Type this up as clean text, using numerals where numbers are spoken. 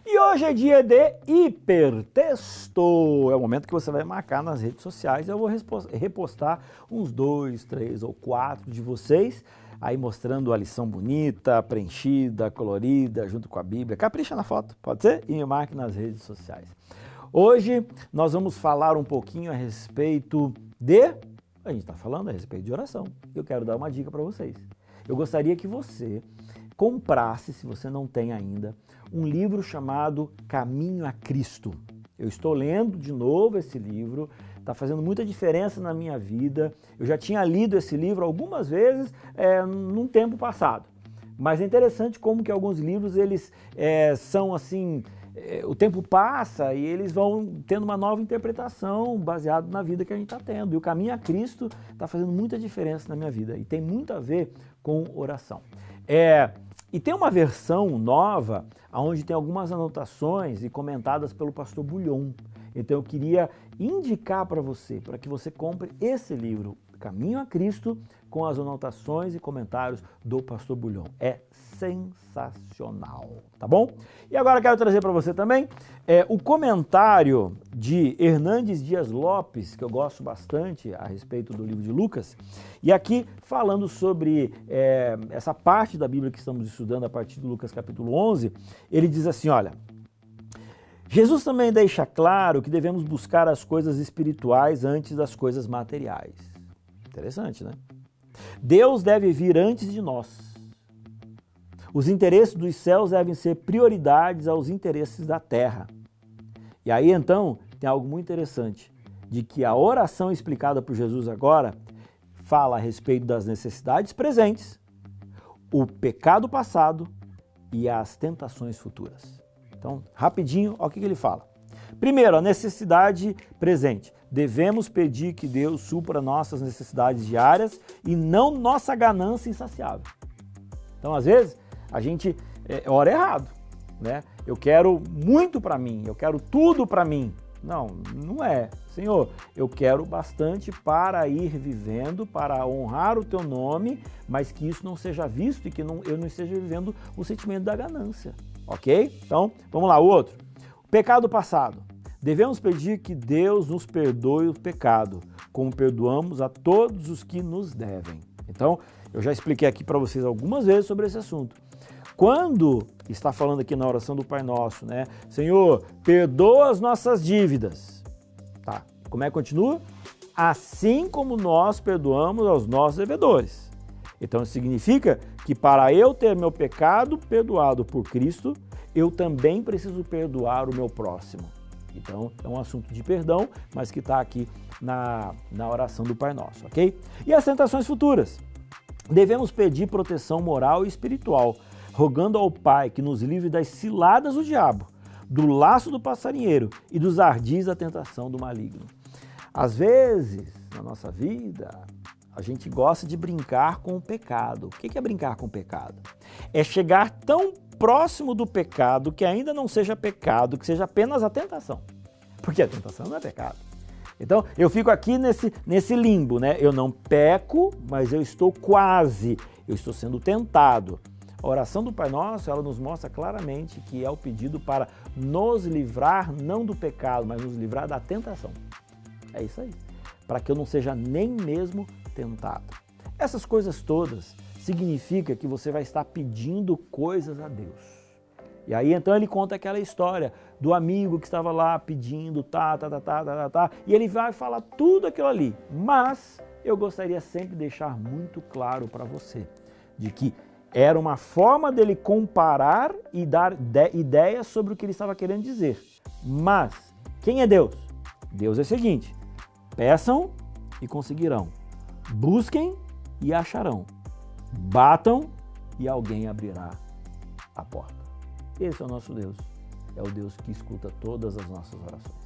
E hoje é dia de hipertexto. É o momento que você vai marcar nas redes sociais. Eu vou repostar uns 2, 3 ou 4 de vocês, aí mostrando a lição bonita, preenchida, colorida, junto com a Bíblia. Capricha na foto, pode ser? E me marque nas redes sociais. Hoje nós vamos falar um pouquinho a respeito de... A gente está falando a respeito de oração. Eu quero dar uma dica para vocês. Eu gostaria que você comprasse, se você não tem ainda, um livro chamado Caminho a Cristo. Eu estou lendo de novo esse livro, está fazendo muita diferença na minha vida. Eu já tinha lido esse livro algumas vezes num tempo passado. Mas é interessante como que alguns livros eles são assim, o tempo passa e eles vão tendo uma nova interpretação baseado na vida que a gente está tendo. E o Caminho a Cristo está fazendo muita diferença na minha vida e tem muito a ver com oração. E tem uma versão nova, onde tem algumas anotações e comentadas pelo pastor Bulhon. Então eu queria indicar para você, para que você compre esse livro, Caminho a Cristo, com as anotações e comentários do pastor Bulhon. É sensacional, tá bom? E agora quero trazer para você também o comentário de Hernandes Dias Lopes, que eu gosto bastante a respeito do livro de Lucas, e aqui falando sobre essa parte da Bíblia que estamos estudando a partir de Lucas capítulo 11, ele diz assim, olha, Jesus também deixa claro que devemos buscar as coisas espirituais antes das coisas materiais. Interessante, né? Deus deve vir antes de nós. Os interesses dos céus devem ser prioridades aos interesses da terra. E aí, então, tem algo muito interessante, de que a oração explicada por Jesus agora fala a respeito das necessidades presentes, o pecado passado e as tentações futuras. Então, rapidinho, olha o que ele fala. Primeiro, a necessidade presente. Devemos pedir que Deus supra nossas necessidades diárias e não nossa ganância insaciável. Então, às vezes, a gente ora errado, né? Eu quero muito para mim, eu quero tudo para mim. Não, não é. Senhor, eu quero bastante para ir vivendo, para honrar o teu nome, mas que isso não seja visto e que eu não esteja vivendo o sentimento da ganância, ok? Então, vamos lá, o outro. Pecado passado. Devemos pedir que Deus nos perdoe o pecado, como perdoamos a todos os que nos devem. Então, eu já expliquei aqui para vocês algumas vezes sobre esse assunto. Quando está falando aqui na oração do Pai Nosso, né? Senhor, perdoa as nossas dívidas. Tá? Como é que continua? Assim como nós perdoamos aos nossos devedores. Então, isso significa que para eu ter meu pecado perdoado por Cristo, eu também preciso perdoar o meu próximo. Então, é um assunto de perdão, mas que está aqui na oração do Pai Nosso, ok? E as tentações futuras? Devemos pedir proteção moral e espiritual, rogando ao Pai que nos livre das ciladas do diabo, do laço do passarinheiro e dos ardis da tentação do maligno. Às vezes, na nossa vida, a gente gosta de brincar com o pecado. O que é brincar com o pecado? É chegar tão próximo do pecado que ainda não seja pecado, que seja apenas a tentação. Porque a tentação não é pecado. Então, eu fico aqui nesse limbo, né? Eu não peco, mas eu estou quase, eu estou sendo tentado. A oração do Pai Nosso, ela nos mostra claramente que é o pedido para nos livrar, não do pecado, mas nos livrar da tentação. É isso aí. Para que eu não seja nem mesmo tentado. Essas coisas todas significa que você vai estar pedindo coisas a Deus. E aí então ele conta aquela história do amigo que estava lá pedindo, e ele vai falar tudo aquilo ali. Mas eu gostaria sempre de deixar muito claro para você de que era uma forma dele comparar e dar ideias sobre o que ele estava querendo dizer. Mas quem é Deus? Deus é o seguinte: peçam e conseguirão, busquem e acharão, batam e alguém abrirá a porta. Esse é o nosso Deus, é o Deus que escuta todas as nossas orações.